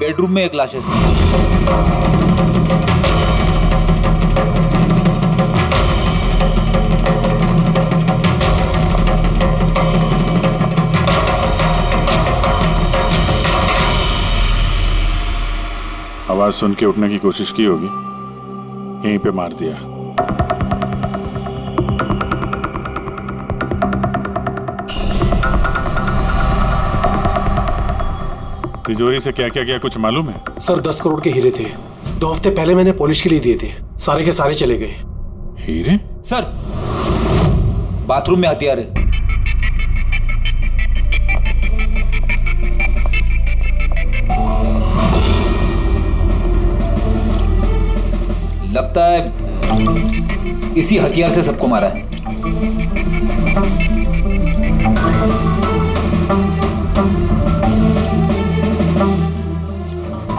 Bedroom में एक लाश है। आवाज सुन के उठने की कोशिश की होगी, यहीं पे मार दिया। तिजोरी से क्या क्या गया कुछ मालूम है? सर 10 करोड़ के हीरे थे, 2 हफ्ते पहले मैंने पॉलिश के लिए दिए थे, सारे के सारे चले गए। हीरे? सर बाथरूम में हथियार है। लगता है इसी हथियार से सबको मारा है।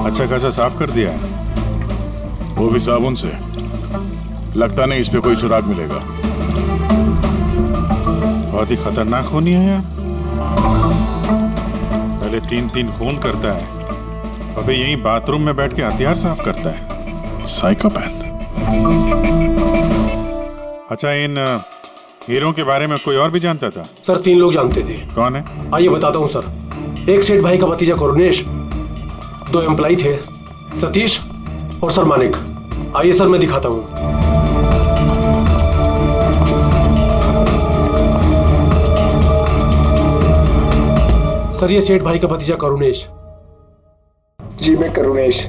अच्छा खासा साफ कर दिया है, वो भी साबुन से। लगता नहीं इस पे कोई सुराग मिलेगा। बहुत ही खतरनाक खूनी है यार। पहले 3-3 खून करता है, अबे यहीं बाथरूम में बैठ के हथियार साफ करता है। साइकोपैथ। अच्छा, इन हीरों के बारे में कोई और भी जानता था? सर 3 लोग जानते थे। कौन है? आइए बताता हूँ सर। एक सेठ भाई का भतीजा करुणेश, 2 एम्प्लॉय थे, सतीश और सर मानिक। आइए सर मैं दिखाता हूँ। सर ये सेठ भाई का भतीजा करुणेश। जी मैं करुणेश,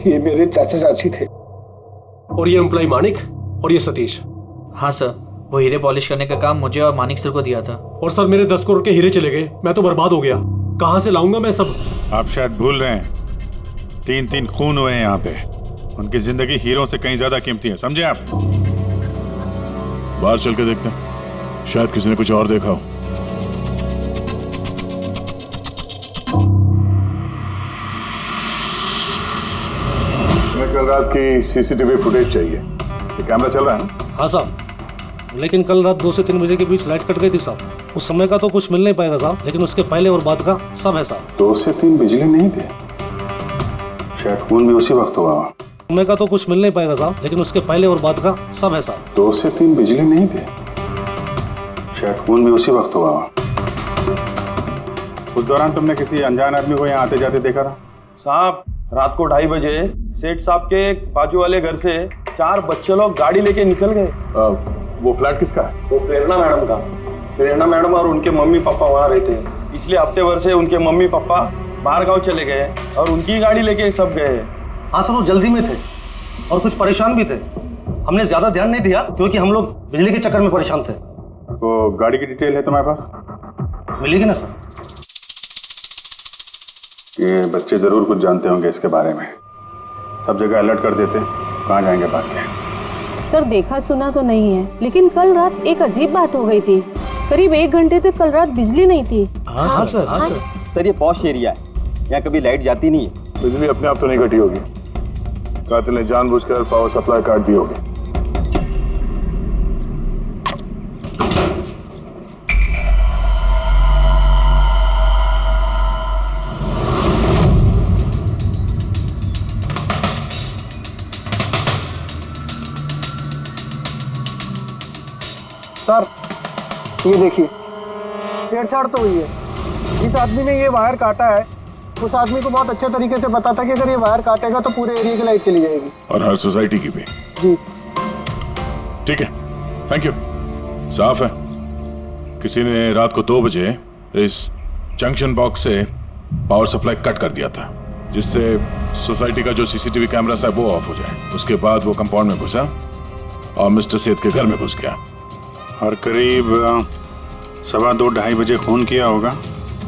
ये मेरे चाचा चाची थे। और ये एम्प्लॉय मानिक और ये सतीश। हाँ सर, वो हीरे पॉलिश करने का काम मुझे और मानिक सर को दिया था। और सर मेरे 10 करोड़ के हीरे चले गए, मैं तो बर्बाद हो गया। कहाँ से लाऊंगा मैं सब? आप शायद भूल रहे हैं, 3-3 खून हुए हैं यहाँ पे। उनकी जिंदगी हीरों से कहीं ज्यादा कीमती है, समझे आप? बाहर चल के देखते हैं, शायद किसी ने कुछ और देखा हो। हमें कल रात की सीसीटीवी फुटेज चाहिए। ये कैमरा चल रहा है ना? हाँ साहब, लेकिन कल रात 2 से 3 बजे के बीच लाइट कट गई थी साहब। उस समय का तो कुछ मिल नहीं पाएगा साहब, लेकिन उसके पहले और बाद का सब है साहब। 2 से 3 बिजली नहीं थे, शायद खून भी उसी वक्त हुआ। समय का तो कुछ मिल नहीं पाएगा साहब, लेकिन उसके पहले और बाद का सब है साहब। 2 से 3 बिजली नहीं थे, शायद खून भी उसी वक्त हुआ। उस दौरान तुमने किसी अनजान आदमी को यहाँ आते जाते देखा था? साहब रात को 2:30 बजे सेठ साहब के बाजू वाले घर से 4 बच्चे लोग गाड़ी लेके निकल गए। वो फ्लैट किसका है? वो प्रेरणा मैडम का। प्रेरणा मैडम और उनके मम्मी पापा वहाँ रहते हैं। पिछले हफ्ते भर से उनके मम्मी पापा बाहर गाँव चले गए और उनकी गाड़ी लेके सब गए। हाँ सर, वो जल्दी में थे और कुछ परेशान भी थे। हमने ज्यादा ध्यान नहीं दिया क्योंकि हम लोग बिजली के चक्कर में परेशान थे। तो गाड़ी की डिटेल है तुम्हारे पास? मिलेगी ना सर? ये बच्चे जरूर कुछ जानते होंगे इसके बारे में। सब जगह अलर्ट कर देते, कहाँ जाएंगे भाग के। सर देखा सुना तो नहीं है, लेकिन कल रात एक अजीब बात हो गई थी। करीब 1 घंटे तक कल रात बिजली नहीं थी। हाँ सर। सर ये पॉश एरिया है, यहाँ कभी लाइट जाती नहीं है। बिजली अपने आप तो नहीं कटी होगी, कातिल ने जानबूझकर पावर सप्लाई काट दी होगी। सर ये देखिए, छेड़छाड़ तो हुई है। जिस आदमी ने ये वायर काटा है उस आदमी को बहुत अच्छे तरीके से पता था कि अगर ये वायर काटेगा तो पूरे एरिया की लाइट चली जाएगी। और हर सोसाइटी की भी। जी ठीक है, थैंक यू। साफ है, किसी ने रात को 2 बजे इस जंक्शन बॉक्स से पावर सप्लाई कट कर दिया था, जिससे सोसाइटी का जो सीसीटीवी कैमरा है वो ऑफ हो जाए। उसके बाद वो कंपाउंड में घुसा और मिस्टर सेठ के घर में घुस गया। और करीब 2:15-2:30 बजे खून किया होगा,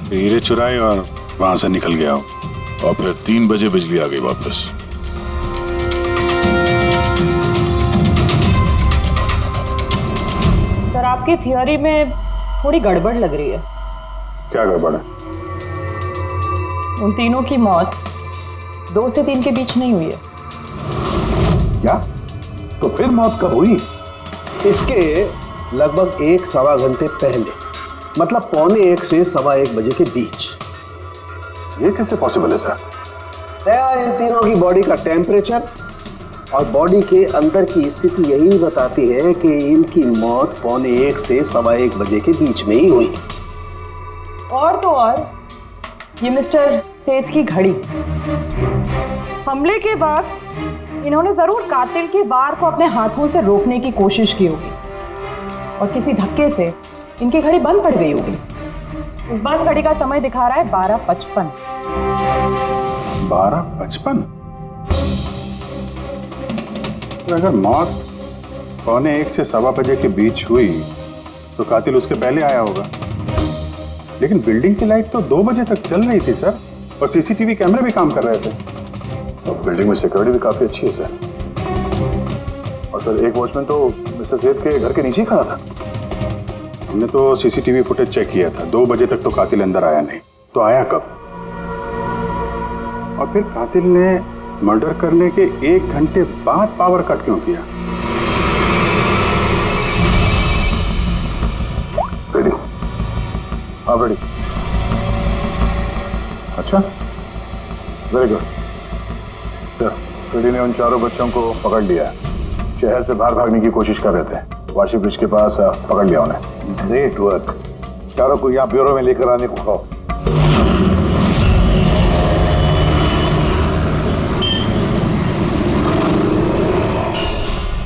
हीरे चुराए और वहां से निकल गया हो। और फिर 3 बजे बिजली आ गई वापस। सर आपकी थियोरी में थोड़ी गड़बड़ लग रही है। क्या गड़बड़ है? उन तीनों की मौत 2 से 3 के बीच नहीं हुई है। क्या? तो फिर मौत कब हुई? इसके लगभग 1-1.25 घंटे पहले, मतलब 1:45 से 1:15 बजे के बीच। ये कैसे पॉसिबल है सर? दया, इन तीनों की बॉडी का टेम्परेचर और बॉडी के अंदर की स्थिति यही बताती है कि इनकी मौत 1:15 से 1:15 बजे के बीच में ही हुई। और तो और ये मिस्टर सेठ की घड़ी, हमले के बाद इन्होंने जरूर कातिल के वार को अपने हाथों से रोकने की कोशिश की होगी और किसी धक्के से इनकी घड़ी बंद पड़ गई होगी। इस बंद घड़ी का समय दिखा रहा है 12:55। 12:55? तो अगर मौत 1:15 से 1:15 बजे के बीच हुई तो कातिल उसके पहले आया होगा। लेकिन बिल्डिंग की लाइट तो 2 बजे तक चल रही थी सर, और सीसीटीवी कैमरे भी काम कर रहे थे, और बिल्डिंग में सिक्योरिटी भी काफी अच्छी है सर। और सर एक वॉचमैन तो मिस्टर सेठ के घर के नीचे ही खड़ा था। हमने तो सीसीटीवी फुटेज चेक किया था, 2 बजे तक तो कातिल अंदर आया नहीं। तो आया कब? और फिर कातिल ने मर्डर करने के 1 घंटे बाद पावर कट क्यों किया? रेडी? हाँ रेडी। अच्छा, वेरी गुड। रेडी ने उन चारों बच्चों को पकड़ लिया है। शहर से बाहर भागने की कोशिश कर रहे थे, वाशी ब्रिज के पास पकड़ लिया उन्हें। Great work. चारों को यहाँ ब्यूरो में लेकर आने को कहो।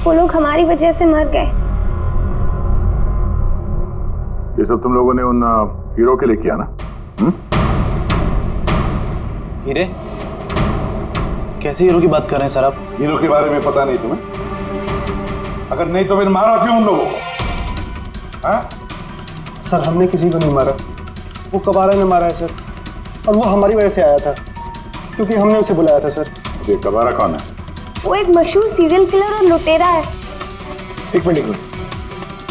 वो लोग हमारी वजह से मर गए। ये सब तुम लोगों ने उन हीरो के लिए किया ना? हीरे? कैसे हीरो की बात कर रहे हैं सर आप? हीरो के बारे में पता नहीं तुम्हें? अगर नहीं तो फिर मारा क्यों उन लोगों को? हाँ? सर हमने किसी को नहीं मारा, वो कबारा ने मारा है सर, और वो हमारी वजह से आया था क्योंकि हमने उसे बुलाया था सर। ये कबारा कौन है? वो एक मशहूर सीरियल किलर और लुटेरा है। एक मिनट,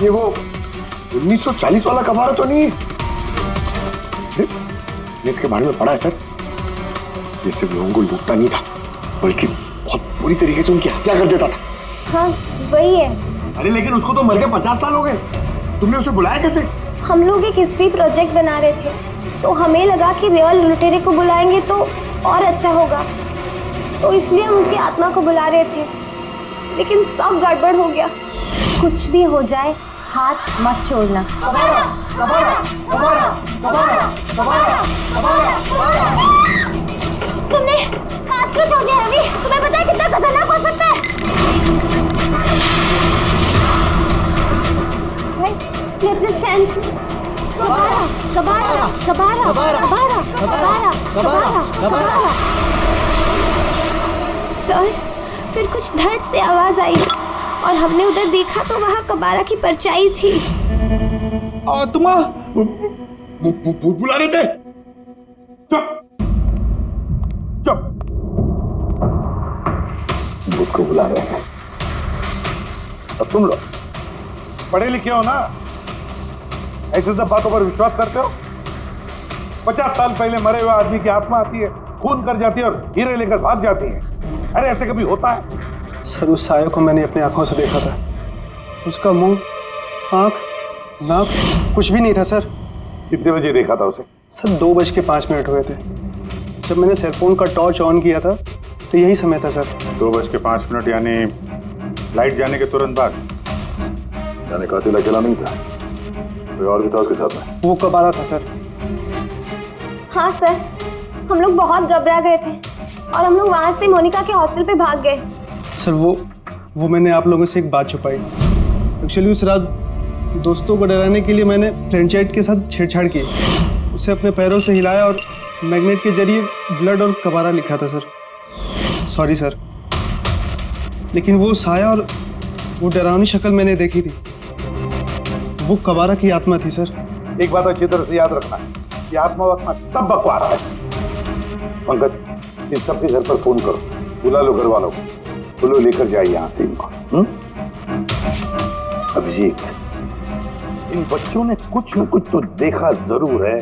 ये वो 1940 वाला कबारा तो नहीं है? ये इसके बारे में पढ़ा है सर। ये सिर्फ लोगों को लूटता नहीं था, बल्कि बहुत बुरी तरीके से उनकी हत्या कर देता था। हाँ वही है। अरे लेकिन उसको तो मर के 50 साल हो गए, तुमने उसे बुलाया कैसे? हम लोग एक हिस्ट्री प्रोजेक्ट बना रहे थे, तो हमें लगा कि रियल लुटेरे को बुलाएंगे तो और अच्छा होगा, तो इसलिए हम उसकी आत्मा को बुला रहे थे। लेकिन सब गड़बड़ हो गया। कुछ भी हो जाए हाथ मत छोड़ना। तुमने हाथ क्यों छोड़ दिया रवि? तुम्हें पता है कितना खतरनाक हो सकता है? रेजिस्टेंस। कबारा, कबारा, कबारा, कबारा, कबारा, कबारा, कबारा। सर, फिर कुछ धड़ से आवाज आई और हमने उधर देखा तो वहाँ कबारा की परछाई थी। तुम बुला रहे थे? चुप चुप। बुद्ध को बुला रहे हैं। अब तुम लोग पढ़े लिखे हो ना, ऐसे सब बातों पर विश्वास करते हो? 50 साल पहले मरे हुए आदमी की आत्मा आती है, खून कर जाती है और हीरे लेकर भाग जाती है। अरे ऐसे कभी होता है? सर उस साये को मैंने अपनी आंखों से देखा था। उसका मुंह, आंख, नाक कुछ भी नहीं था सर। कितने बजे देखा था उसे? सर 2:05 हुए थे। जब मैंने सेलफोन का टॉर्च ऑन किया था तो यही समय था सर। 2:05 यानी लाइट जाने के तुरंत बाद? जाने कातिल अकेला नहीं था, कोई और भी था उसके साथ में? वो कबारा था सर। हाँ सर, हम लोग बहुत घबरा गए थे और हम लोग वहाँ से मोनिका के हॉस्टल पे भाग गए। सर वो मैंने आप लोगों से एक बात छुपाई। एक्चुअली उस रात दोस्तों को डराने के लिए मैंने फ्लैशलाइट के साथ छेड़छाड़ की, उसे अपने पैरों से हिलाया और मैग्नेट के जरिए ब्लड और कबारा लिखा था सर। सॉरी सर, लेकिन वो साया और वो डरावनी शक्ल मैंने देखी थी, वो कबारा की आत्मा थी सर। एक बात अच्छी तरह से याद रखना है, ये आत्मा वात्मा सब बकवास है। पंकज, इन सबके घर पर फोन करो, बुला लो घर वालों को, बोलो लेकर जाए यहाँ से इनको। अभिजीत, इन बच्चों ने कुछ न कुछ तो देखा जरूर है,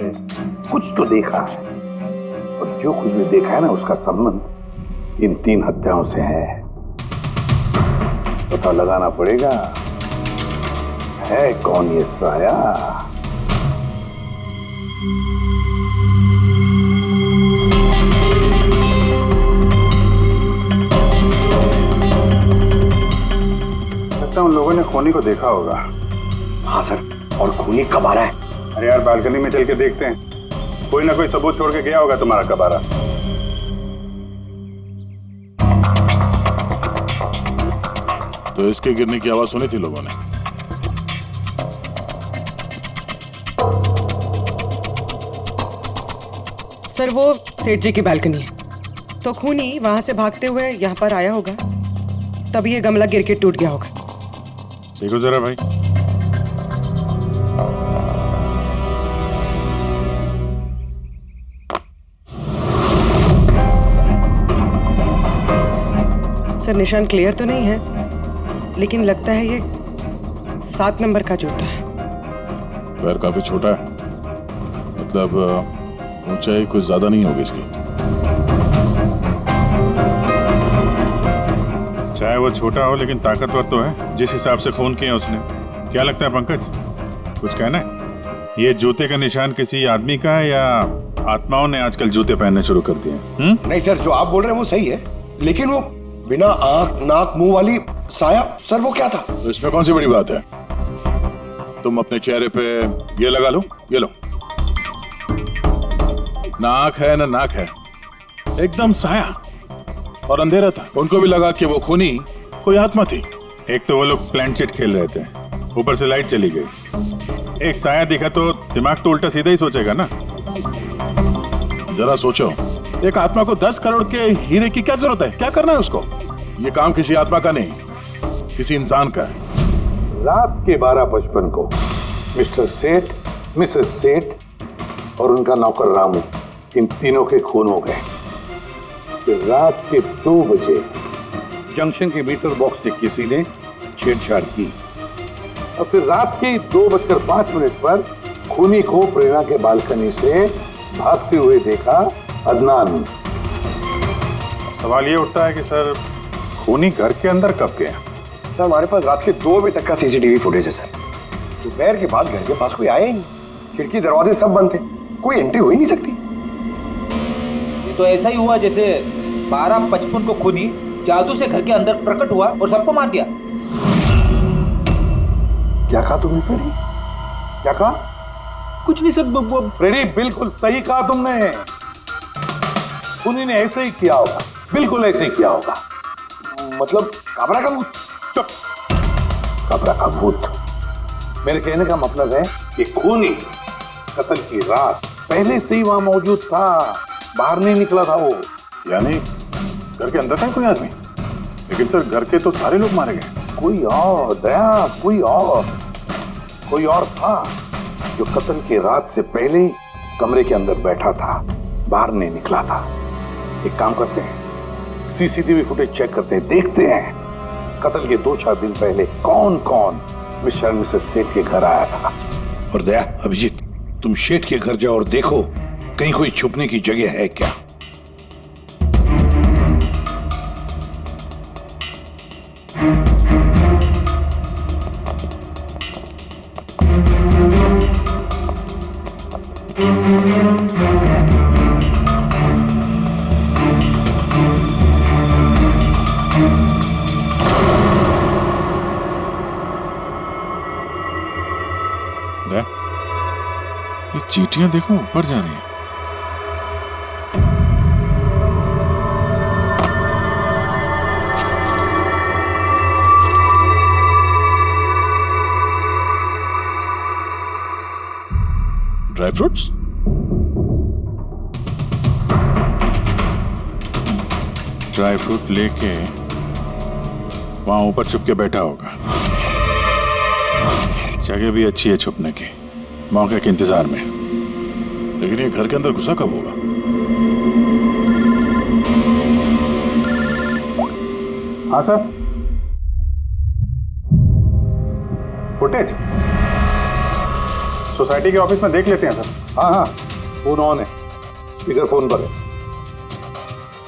कुछ तो देखा है, और जो कुछ भी देखा है ना उसका संबंध इन 3 हत्याओं से है। पता लगाना पड़ेगा है कौन ये साया। लगता है उन लोगों ने खूनी को देखा होगा। हाँ सर, और खूनी कब आ रहा है? अरे यार बालकनी में चल के देखते हैं, कोई ना कोई सबूत छोड़ के गया होगा तुम्हारा कबारा। तो इसके गिरने की आवाज सुनी थी लोगों ने? सर वो सेठ जी की बालकनी है, तो खूनी वहां से भागते हुए यहाँ पर आया होगा, तभी ये गमला गिर के टूट गया होगा। देखो जरा भाई। सर निशान क्लियर तो नहीं है, लेकिन लगता है ये 7 नंबर का जूता है। पैर काफी छोटा है, मतलब ऊंचाई कुछ ज्यादा नहीं होगी इसकी। चाहे वो छोटा हो लेकिन ताकतवर तो है, जिस हिसाब से खून किया उसने। क्या लगता है पंकज, कुछ कहना है? ये जूते का निशान किसी आदमी का है या आत्माओं ने आजकल जूते पहनने शुरू कर दिए? नहीं सर, जो आप बोल रहे हैं वो सही है, लेकिन वो बिना आंख नाक मुंह वाली साया, सर वो क्या था? तो इसमें कौन सी बड़ी बात है? तुम अपने चेहरे पे ये लगा लो, ये लो। ना आंख है ना नाक है, एकदम साया और अंधेरा था। उनको भी लगा कि वो खूनी कोई आत्मा थी। एक तो वो लोग प्लानचेट खेल रहे थे, ऊपर से लाइट चली गई। एक साया दिखा तो दिमाग तो उल्टा सीधा ही सोचेगा ना। जरा सोचो, एक आत्मा को 10 करोड़ के हीरे की क्या जरूरत है? क्या करना है उसको? ये काम किसी आत्मा का नहीं, किसी इंसान का है। रात के 12:55 को मिस्टर सेठ, मिसेस सेठ और उनका नौकर रामू, इन तीनों के खून हो गए। फिर रात के 2 बजे जंक्शन के मीटर बॉक्स से किसी ने छेड़छाड़ की और फिर रात के 2:05 पर खूनी को प्रेरणा के बालकनी से भागते हुए देखा अदनान। सवाल ये उठता है कि सर खूनी घर के अंदर कब गया? सर हमारे पास रात के 2 बजे तक का सीसीटीवी फुटेज है सर। दोपहर के बाद घर के पास कोई आया ही नहीं, खिड़की दरवाजे सब बंद थे, कोई एंट्री हो ही नहीं सकती। ये तो ऐसा ही हुआ जैसे 12:55 को खूनी जादू से घर के अंदर प्रकट हुआ और सबको मार दिया। क्या कहा तुमने फ्रेडी? क्या कहा? कुछ नहीं सर, फ्रेडी बिल्कुल सही कहा तुमने। खूनी ने ऐसे ही किया होगा, बिल्कुल ऐसे ही किया होगा। मतलब काबरा का भूत? चुप, काबरा का भूत। मेरे कहने का मतलब है कि खूनी कत्ल की रात पहले से ही वहां मौजूद था, बाहर नहीं निकला था वो। यानी घर के अंदर था कोई आदमी? लेकिन सर घर के तो सारे लोग मारे गए। कोई और दया, कोई और था जो कत्ल की रात से पहले ही कमरे के अंदर बैठा था, बाहर नहीं निकला था। एक काम करते हैं, सीसीटीवी फुटेज चेक करते हैं, देखते हैं कत्ल के 2-4 दिन पहले कौन कौन मिस्टर मिसेस सेठ के घर आया था। और दया, अभिजीत, तुम शेठ के घर जाओ और देखो कहीं कोई छुपने की जगह है क्या। ये चींटियां देखो ऊपर जा रही हैं। Dry fruits? ड्राई फ्रूट लेके वहां ऊपर छुप के बैठा होगा। जगह भी अच्छी है छुपने की, मौके के इंतजार में। लेकिन ये घर के अंदर घुसा कब होगा? हाँ सर, फुटेज सोसाइटी के ऑफिस में देख लेते हैं सर। हाँ हाँ, फोन ऑन है, स्पीकर फोन पर है।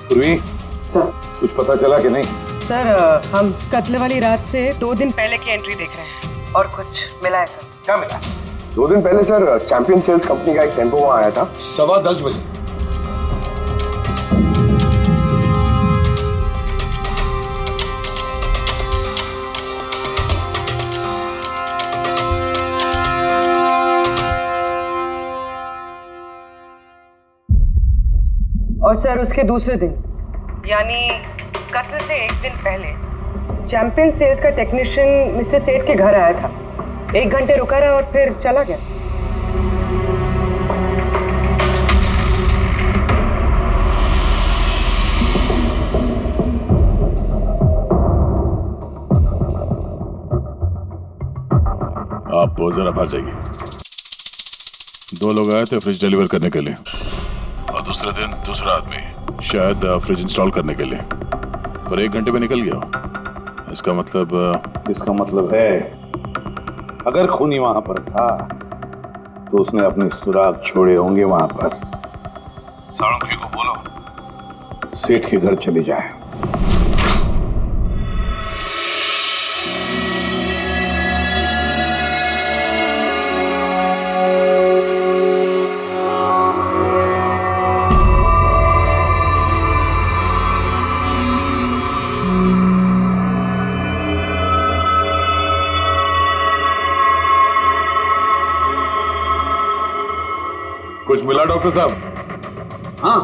पूर्वी सर, कुछ पता चला कि नहीं? सर हम कत्ल वाली रात से 2 दिन पहले की एंट्री देख रहे हैं और कुछ मिला है सर। क्या मिला? 2 दिन पहले सर चैंपियन सेल्स कंपनी का एक टेम्पो वहां आया था 10:15 बजे। और सर उसके दूसरे दिन यानी कत्ल से एक दिन पहले चैंपियन सेल्स का टेक्नीशियन मिस्टर सेठ के घर आया था। 1 घंटे रुका रहा और फिर चला गया। आप जरा बाहर जाइए। 2 लोग आए थे फ्रिज डिलीवर करने के लिए और दूसरे दिन दूसरा आदमी शायद फ्रिज इंस्टॉल करने के लिए, और 1 घंटे में निकल गया। इसका मतलब है अगर खूनी वहां पर था तो उसने अपने सुराग छोड़े होंगे वहां पर। साळुंखे को बोलो सेठ के घर चले जाए। कुछ मिला डॉक्टर साहब? हाँ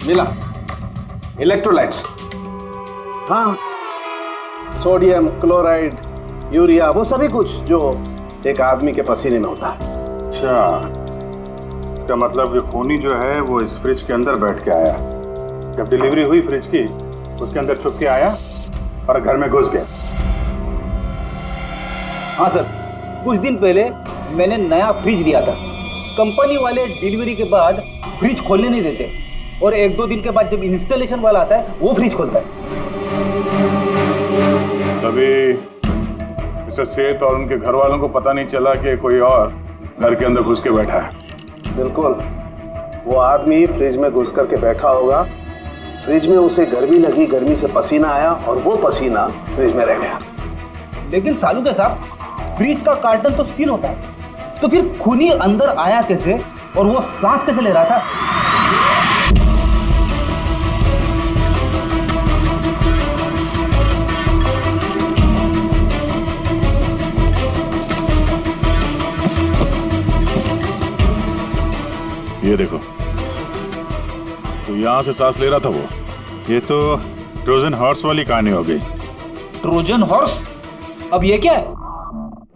मिला, इलेक्ट्रोलाइट्स। हाँ, सोडियम क्लोराइड, यूरिया, वो सभी कुछ जो एक आदमी के पसीने में होता है। अच्छा, इसका मतलब कि खूनी जो है वो इस फ्रिज के अंदर बैठ के आया। जब डिलीवरी हुई फ्रिज की, उसके अंदर छुप के आया और घर में घुस गया। हाँ सर, कुछ दिन पहले मैंने नया फ्रिज लिया था। कंपनी वाले डिलीवरी के बाद फ्रिज खोलने नहीं देते और 1-2 दिन के बाद जब इंस्टॉलेशन वाला आता है वो फ्रिज खोलता है। तभी मिस्टर सेठ और उनके घर वालों को पता नहीं चला कि कोई और घर के अंदर घुस के बैठा है। बिल्कुल, वो आदमी फ्रिज में घुस करके बैठा होगा। फ्रिज में उसे गर्मी लगी, गर्मी से पसीना आया और वो पसीना फ्रिज में रह गया। लेकिन सालुंखे साहब, फ्रिज का कार्टन तो सील होता है, तो फिर खूनी अंदर आया कैसे और वो सांस कैसे ले रहा था? ये देखो, तो यहां से सांस ले रहा था वो। ये तो ट्रोजन हॉर्स वाली कहानी हो गई। Trojan horse? अब ये क्या है?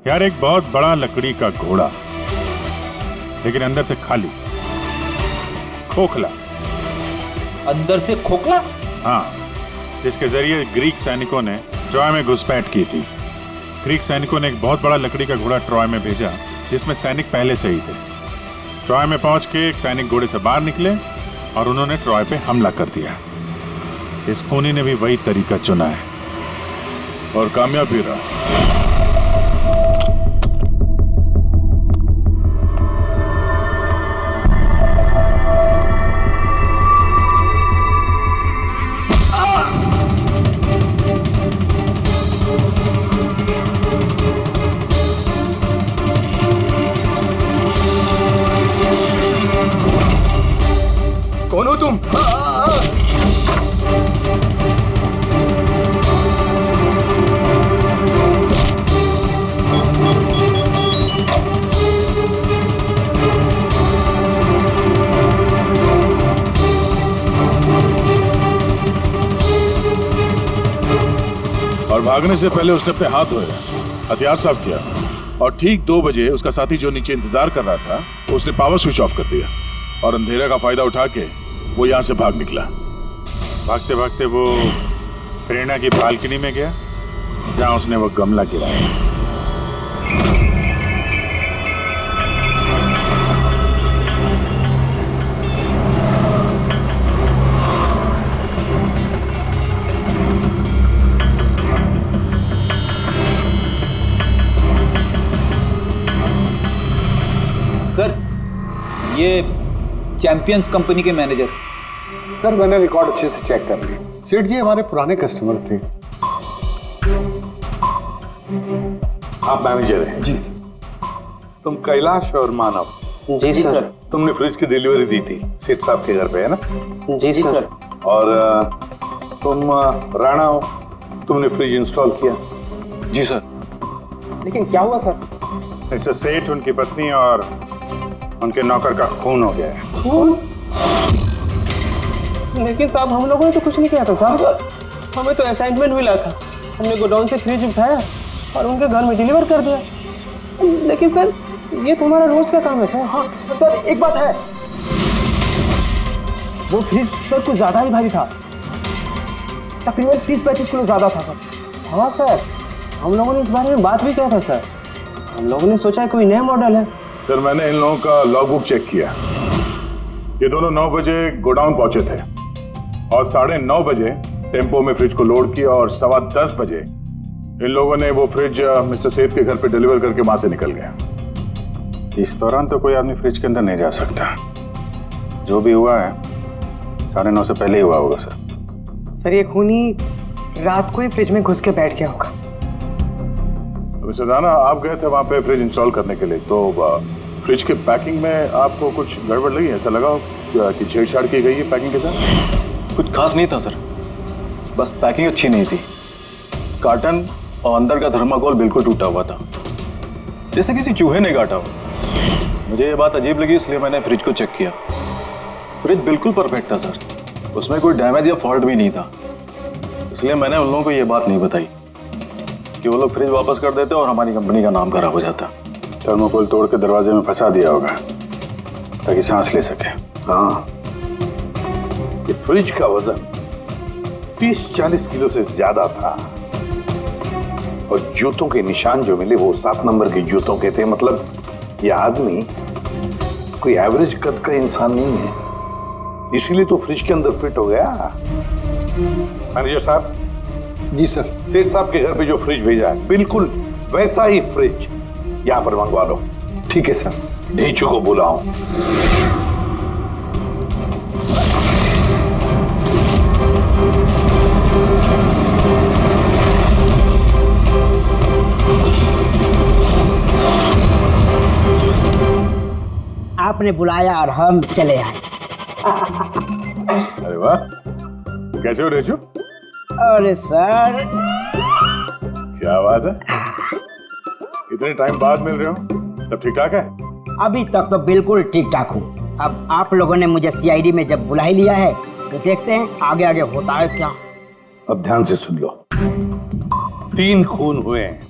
यार, एक बहुत बड़ा लकड़ी का घोड़ा, लेकिन अंदर से खाली, खोखला। अंदर से खोखला? हाँ, जिसके जरिए ग्रीक सैनिकों ने ट्रॉय में घुसपैठ की थी। ग्रीक सैनिकों ने एक बहुत बड़ा लकड़ी का घोड़ा ट्रॉय में भेजा, जिसमें सैनिक पहले से ही थे। ट्रॉय में पहुंच के एक सैनिक घोड़े से बाहर निकले और उन्होंने ट्रॉय पे हमला कर दिया। इस खूनी ने भी वही तरीका चुना है और कामयाब भी रहा। कौन हो तुम? और भागने से पहले उसने अपने हाथ धोए, हथियार साफ किया और ठीक 2 बजे उसका साथी जो नीचे इंतजार कर रहा था उसने पावर स्विच ऑफ कर दिया और अंधेरे का फायदा उठा के वो यहाँ से भाग निकला। भागते भागते वो प्रेरणा की बालकनी में गया, जहाँ उसने वो गमला गिराया। सर, ये चैंपियंस कंपनी के मैनेजर। सर, मैंने रिकॉर्ड अच्छे से चेक कर लिया। सेठ जी हमारे पुराने कस्टमर थे। आप मैनेजर हैं? जी सर। तुम कैलाश और मानव? जी सर। तुमने फ्रिज की डिलीवरी दी थी सेठ साहब के घर पे, है ना? जी सर। और तुम राणा हो, तुमने फ्रिज इंस्टॉल किया? जी सर। लेकिन क्या हुआ सर? मिस्टर सेठ, उनकी पत्नी और उनके नौकर का खून हो गया है। खून? लेकिन साहब हम लोगों ने तो कुछ नहीं किया था साहब। हमें तो असाइनमेंट मिला था, हमने गोडाउन से फ्रिज उठाया और उनके घर में डिलीवर कर दिया। लेकिन सर ये तुम्हारा रोज का काम है सर। हाँ सर एक बात है, वो फ्रिज सर कुछ ज्यादा ही भारी था, तकरीबन 30-35 किलो ज्यादा था सर। हाँ सर, हम लोगों ने इस बारे में बात भी किया था सर। हम लोगों ने सोचा कोई नया मॉडल है। सर मैंने इन लोगों का लॉगबुक चेक किया, ये दोनों 9 बजे गोडाउन पहुंचे थे और 9:30 बजे टेम्पो में फ्रिज को लोड किया और 10:15 बजे इन लोगों ने वो फ्रिज मिस्टर सेठ के घर पे डिलीवर करके वहां से निकल गए। इस दौरान तो कोई आदमी फ्रिज के अंदर नहीं जा सकता। जो भी हुआ है 9:30 से पहले ही हुआ होगा सर। सर ये खूनी रात को ही फ्रिज में घुस के बैठ गया होगा। मिस्टर राणा, आप गए थे वहां पे फ्रिज इंस्टॉल करने के लिए, तो फ्रिज के पैकिंग में आपको कुछ गड़बड़ लगी? ऐसा लगा कि छेड़छाड़ की गई है पैकिंग के साथ? कुछ खास नहीं था सर, बस पैकिंग अच्छी नहीं थी। कार्टन और अंदर का थर्माकोल बिल्कुल टूटा हुआ था, जैसे किसी चूहे ने काटा हो। मुझे ये बात अजीब लगी, इसलिए मैंने फ्रिज को चेक किया। फ्रिज बिल्कुल परफेक्ट था सर, उसमें कोई डैमेज या फॉल्ट भी नहीं था। इसलिए मैंने उन लोगों को ये बात नहीं बताई कि वो लोग फ्रिज वापस कर देते और हमारी कंपनी का नाम खराब हो जाता। थर्मोकोल तोड़ के दरवाजे में फंसा दिया होगा ताकि सांस ले सके। हाँ, ये फ्रिज का वजन 30-40 किलो से ज्यादा था और जूतों के निशान जो मिले वो 7 नंबर के जूतों के थे। मतलब ये आदमी कोई एवरेज कद का इंसान नहीं है, इसीलिए तो फ्रिज के अंदर फिट हो गया। मैनेजर साहब। जी सर। सेठ साहब के घर पे जो फ्रिज भेजा है बिल्कुल वैसा ही फ्रिज यहाँ पर मंगवा लो। ठीक है सर। ढीचू को बुलाओ। आपने बुलाया और हम चले आए। अरे वाह, कैसे हो रेचू? अरे सर, क्या बात है, इतने टाइम बाद मिल रहे हो, सब ठीक ठाक है? अभी तक तो बिल्कुल ठीक ठाक हूँ। अब आप लोगों ने मुझे सीआईडी में जब बुला ही लिया है तो देखते हैं आगे आगे होता है क्या। अब ध्यान से सुन लो। 3 खून हुए हैं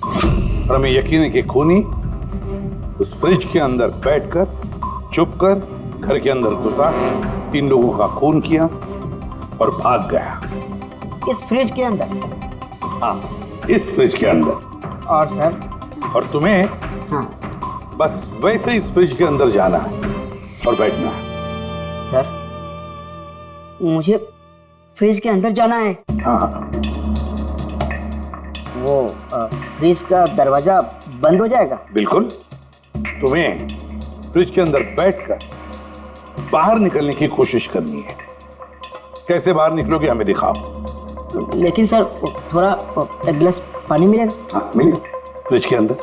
और हमें यकीन है कि खूनी उस फ्रिज के अंदर बैठकर चुपकर घर के अंदर घुसा, 3 लोगों का खून किया और भाग गया। इस फ्रिज के अंदर? हाँ, इस फ्रिज के अंदर। और सर? और तुम्हें हाँ, बस वैसे इस फ्रिज के अंदर जाना है और बैठना है। सर, मुझे फ्रिज के अंदर जाना है? हाँ। वो फ्रिज का दरवाजा बंद हो जाएगा? बिल्कुल। तुम्हें फ्रिज के अंदर बैठकर बाहर निकलने की कोशिश करनी है। कैसे बाहर निकलोगे हमें दिखाओ। लेकिन सर थोड़ा एक गिलास पानी मिलेगा? हाँ मिलेगा, फ्रिज के अंदर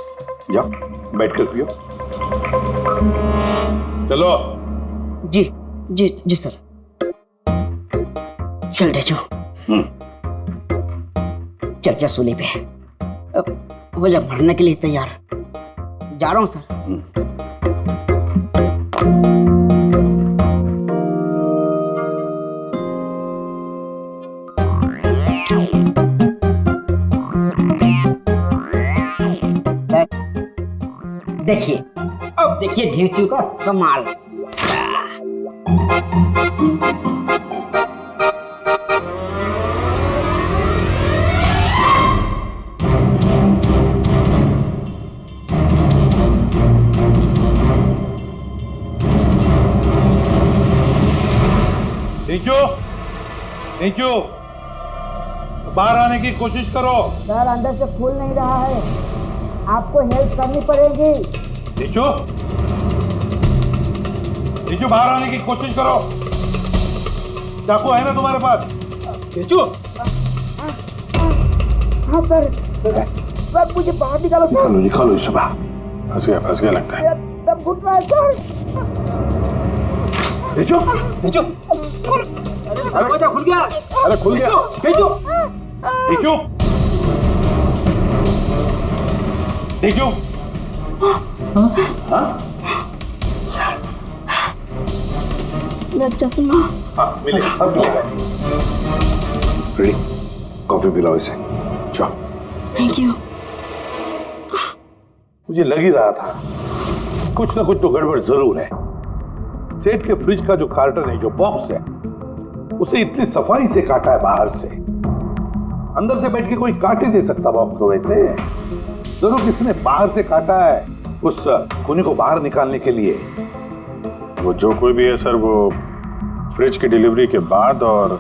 जाओ, बैठकर पियो। चलो। जी जी जी सर। चल रेचू, चल जा सूली पे, हो जा मरने के लिए तैयार। जा रहा हूँ सर। देखिए, अब देखिए ढेंचू का कमाल। नीचू, बाहर आने की कोशिश करो। सर अंदर से खुल नहीं रहा है, आपको हेल्प करनी पड़ेगी। नीचू बाहर आने की कोशिश करो। चाकू है ना तुम्हारे पास? नीचू। हाँ सर मुझे बाहर निकालो सर। निकालो इसे बाहर। फंस गया लगता है। सब घुट रहा है सर। नीचू। दरवाजा खुल गया। अरे खुल गया। नीचू। मेरा चश्मा हाँ मिलेगा, सब मिलेगा। रेडी, कॉफी पिलाओ इसे। जाओ। Thank you. मुझे लग ही रहा था कुछ ना कुछ तो गड़बड़ जरूर है। सेठ के फ्रिज का जो कार्टन है, जो बॉक्स है, उसे इतनी सफाई से काटा है बाहर से। अंदर से बैठ के कोई काट ही दे सकता बॉक्स को वैसे। जरूर किसी ने बाहर से काटा है उस खूनी को बाहर निकालने के लिए। वो जो कोई भी है सर, वो फ्रिज की डिलीवरी के बाद और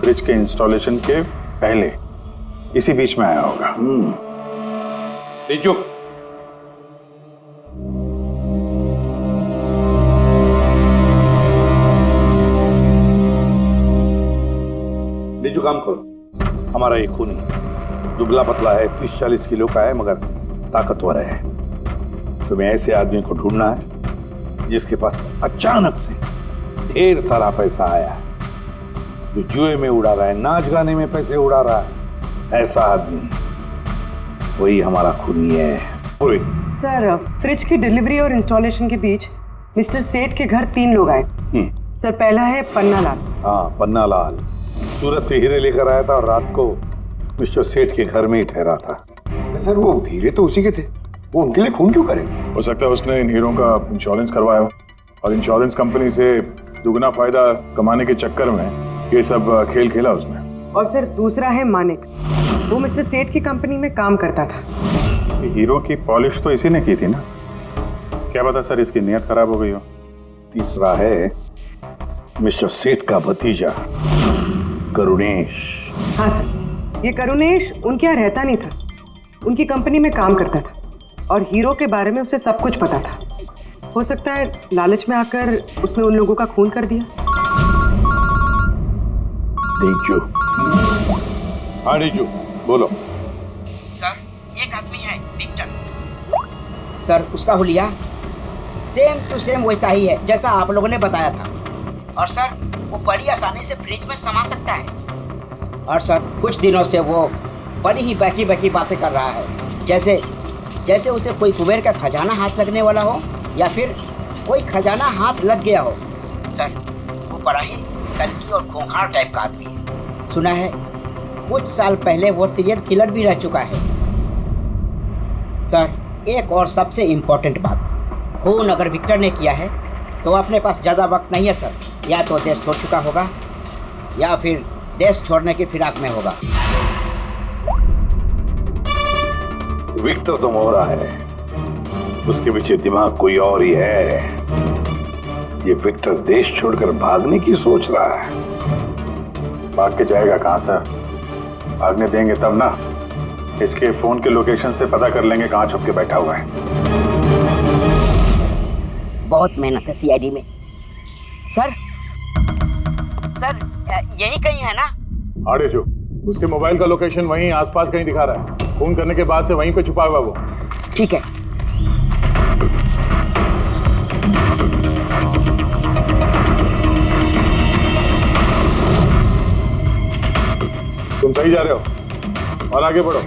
फ्रिज के इंस्टॉलेशन के पहले इसी बीच में आया होगा। तेजो, जो काम करो। हमारा ये खूनी दुबला पतला है, 30-40 किलो का है, मगर ताकतवर है। तुम्हें ऐसे आदमी को ढूंढना है जिसके पास अचानक से ढेर सारा पैसा आया है, जो जुए में उड़ा रहा है, नाच गाने में पैसे उड़ा रहा है। ऐसा आदमी वही हमारा खूनी है। सर, फ्रिज की डिलीवरी और इंस्टॉलेशन के बीच मिस्टर सेठ के घर 3 लोग आए। सर, पहला है पन्ना लाल। हाँ, पन्ना लाल सूरत से हीरे लेकर आया था और रात को मिस्टर सेठ के घर में ही ठहरा था। सर, वो हीरे तो उसी के थे, वो उनके लिए खून क्यों करे? हो सकता है उसने इन हीरों का इंश्योरेंस करवाया हो और इंश्योरेंस कंपनी से दुगना फायदा कमाने के चक्कर में ये सब खेल खेला उसने। और सर, दूसरा है मानिक। वो मिस्टर सेठ की कंपनी में काम करता था। हीरो की पॉलिश तो इसी ने की थी ना, क्या पता सर इसकी नीयत खराब हो गई हो। तीसरा है मिस्टर सेठ का भतीजा करुणेश। हाँ सर, ये करुणेश उनके यहाँ रहता नहीं था, उनकी कंपनी में काम करता था और हीरो के बारे में उसे सब कुछ पता था। हो सकता है लालच में आकर उसने उन लोगों का खून कर दिया। देखो, हाँ रिजू, बोलो। सर, एक आदमी है विक्टर। सर, उसका हुलिया सेम टू सेम वैसा ही है जैसा आप लोगों ने बताया था। और सर, वो बड़ी आसानी से फ्रिज में समा सकता है। और सर, कुछ दिनों से वो बड़ी ही बकी बातें कर रहा है, जैसे उसे कोई कुबेर का खजाना हाथ लगने वाला हो या फिर कोई खजाना हाथ लग गया हो। सर, वो बड़ा ही सनकी और खूंखार टाइप का आदमी है। सुना है कुछ साल पहले वो सीरियल किलर भी रह चुका है। सर, एक और सबसे इम्पोर्टेंट बात, खून अगर विक्टर ने किया है तो अपने पास ज़्यादा वक्त नहीं है सर। या तो देश छोड़ चुका होगा या फिर देश छोड़ने की फिराक में होगा। विक्टर तो मोहरा है, उसके पीछे दिमाग कोई और ही है। ये विक्टर देश छोड़कर भागने की सोच रहा है। भाग के जाएगा कहाँ सर? भागने देंगे तब ना। इसके फोन के लोकेशन से पता कर लेंगे कहाँ छुप के बैठा हुआ है। बहुत मेहनत है सीआईडी में। सर, यही कहीं है ना? हाँ रेजू, उसके मोबाइल का लोकेशन वहीं आसपास कहीं दिखा रहा है। फोन करने के बाद से वहीं पे छुपा हुआ वो। ठीक है। तुम सही जा रहे हो और आगे बढ़ो।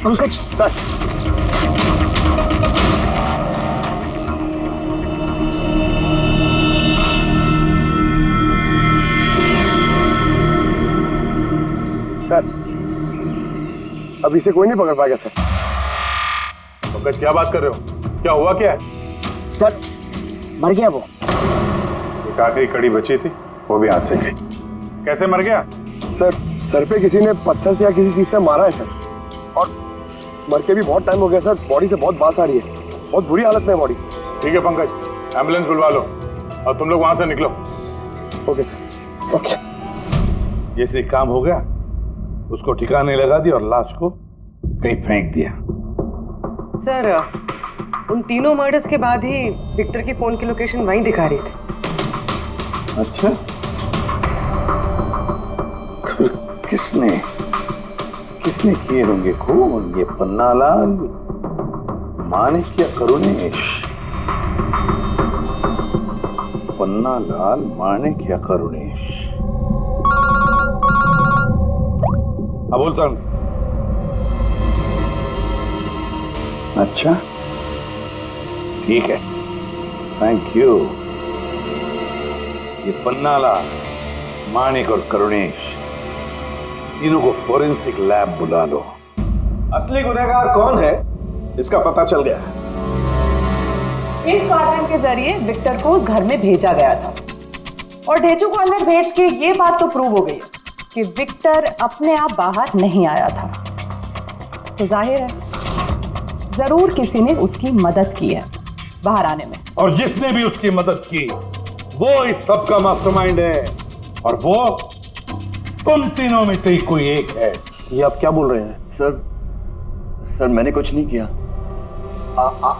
पंकज सर, अब इसे कोई नहीं पकड़ पाएगा सर। पंकज, क्या बात कर रहे हो? क्या हुआ क्या है? सर, मर गया वो। एक आखिरी कड़ी बची थी, वो भी हाथ से गई। कैसे मर गया? सर पे किसी ने पत्थर से या किसी चीज से मारा है सर, और मर के भी बहुत टाइम हो गया सर। बॉडी से बहुत बास आ रही है, बहुत बुरी हालत में है बॉडी। ठीक है पंकज, एम्बुलेंस बुलवा लो और तुम लोग वहां से निकलो। Okay sir. ओके। जैसे काम हो गया, उसको ठिकाने लगा दिया और लाश को कहीं फेंक दिया। सर, उन तीनों मर्डर्स के बाद ही विक्टर की फोन की लोकेशन वहीं दिखा रही थी। अच्छा, किसने किए होंगे खून? ये पन्नालाल, माणिक या करुणेश? पन्नालाल, माणिक या करुणेश? हाँ, बोलता हूँ। अच्छा ठीक है, थैंक यू। ये पन्नाला, माणिक और करुणेश, तीनों को फोरेंसिक लैब बुला लो। असली गुनहगार कौन है इसका पता चल गया। इस कार्टन के जरिए विक्टर को उस घर में भेजा गया था और ढेचू को अंदर भेज के ये बात तो प्रूव हो गई कि विक्टर अपने आप बाहर नहीं आया था। तो जाहिर है जरूर किसी ने उसकी मदद की है बाहर आने में। और जिसने भी उसकी मदद की वो इस सब का मास्टरमाइंड है, और वो तुम तीनों में से ही कोई एक है। ये आप क्या बोल रहे हैं? सर मैंने कुछ नहीं किया।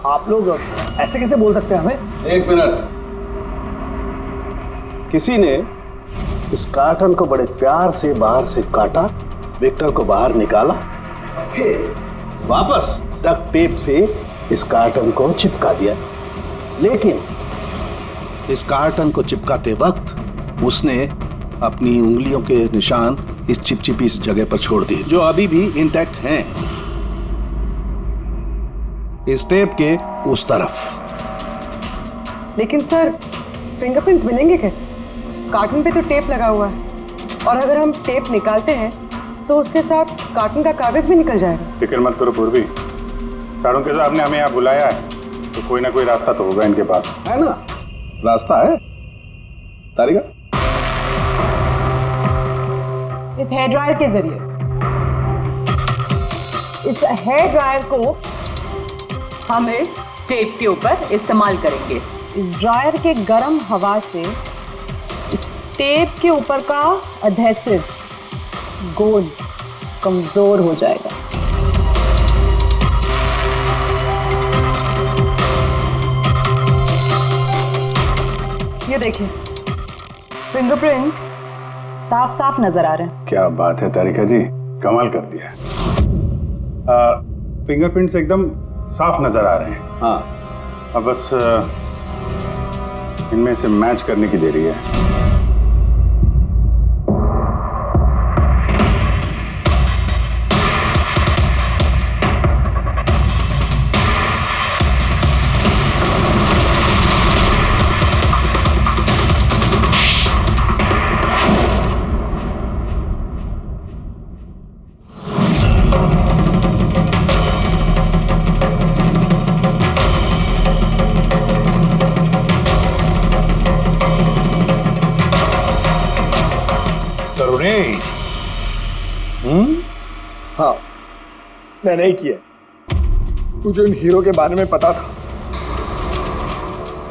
आप लोग ऐसे कैसे बोल सकते हैं हमें? एक मिनट, किसी ने इस कार्टन को बड़े प्यार से बाहर से काटा, विक्टर को बाहर निकाला, फिर वापस डक्ट टेप से इस कार्टन को चिपका दिया। लेकिन इस कार्टन को चिपकाते वक्त उसने अपनी उंगलियों के निशान इस चिपचिपी इस जगह पर छोड़ दिए, जो अभी भी इंटैक्ट हैं, इस टेप के उस तरफ। लेकिन सर फिंगरप्रिंट्स मिलेंगे कैसे? कार्टन पे तो टेप लगा हुआ है, और अगर हम टेप निकालते हैं तो उसके साथ कार्टन का कागज भी निकल जाएगा। फिक्र मत करो पूर्वी, साड़ों के साहब ने हमें यहाँ बुलाया है तो कोई ना कोई रास्ता तो होगा इनके पास। है ना, रास्ता है। तारिका, इस हेयर ड्रायर के जरिए इस हेयर ड्रायर को हम इस टेप के ऊपर इस्तेमाल करेंगे। इस ड्रायर के गर्म हवा से इस टेप के ऊपर का एडहेसिव गोंद कमजोर हो जाएगा। ये देखिए, फिंगरप्रिंट्स साफ साफ नजर आ रहे हैं। क्या बात है तारिका जी, कमाल कर दिया। फिंगरप्रिंट्स एकदम साफ नजर आ रहे हैं। हाँ, अब बस इनमें से मैच करने की देरी है। हाँ, मैंने ही किया। मुझे इन हीरो के बारे में पता था,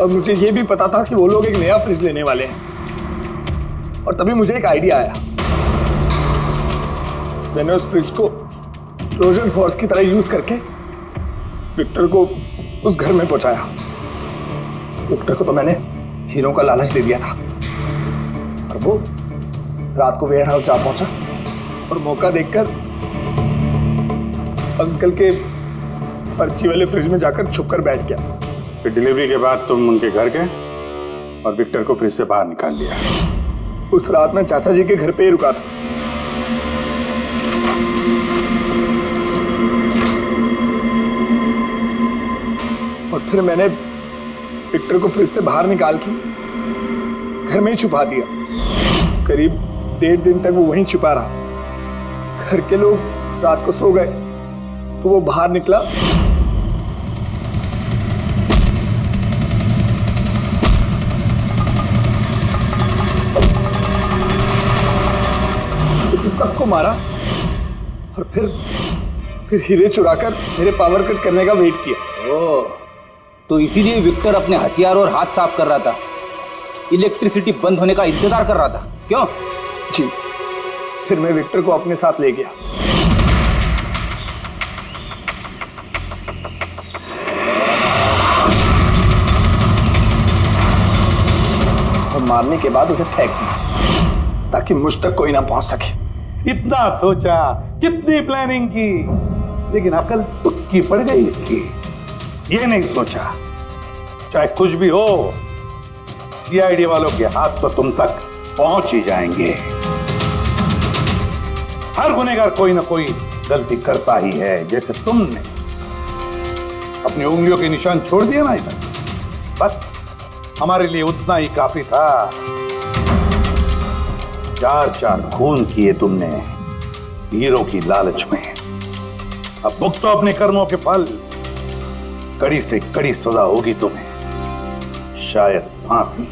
और मुझे ये भी पता था कि वो लोग एक नया फ्रिज लेने वाले हैं। और तभी मुझे एक आइडिया आया। मैंने उस फ्रिज को ट्रोजन हॉर्स की तरह यूज करके विक्टर को उस घर में पहुंचाया। विक्टर को तो मैंने हीरो का लालच दे दिया था, और वो रात को वेयर हाउस जा पहुंचा और मौका देखकर अंकल के पर्ची वाले फ्रिज में जाकर छुपकर बैठ गया। फिर डिलीवरी के बाद तुम उनके घर गए और विक्टर को फ्रिज से बाहर निकाल लिया। उस रात मैं चाचा जी के घर पे ही रुका था। और फिर मैंने विक्टर को फ्रिज से बाहर निकाल के घर में ही छुपा दिया। करीब 1.5 दिन तक वो वहीं छुपा रहा। घर के लोग रात को सो गए तो वो बाहर निकला, उसने सबको मारा और फिर हीरे चुराकर मेरे पावर कट करने का वेट किया। ओह, तो इसीलिए विक्टर अपने हथियार और हाथ साफ कर रहा था, इलेक्ट्रिसिटी बंद होने का इंतजार कर रहा था, क्यों? जी, फिर मैं विक्टर को अपने साथ ले गया। और मारने के बाद उसे फेंक दिया ताकि मुझ तक कोई ना पहुंच सके। इतना सोचा, कितनी प्लानिंग की, लेकिन अकल तुक्की पड़ गई इसकी। ये नहीं सोचा चाहे कुछ भी हो, सीआईडी वालों के हाथ तो तुम तक पहुंच ही जाएंगे। हर गुनहगार कोई ना कोई गलती करता ही है, जैसे तुमने। अपनी उंगलियों के निशान छोड़ दिए ना इधर, बस हमारे लिए उतना ही काफी था। 4 खून किए तुमने हीरो की लालच में। अब भुगतो अपने कर्मों के फल। कड़ी से कड़ी सजा होगी तुम्हें, शायद फांसी।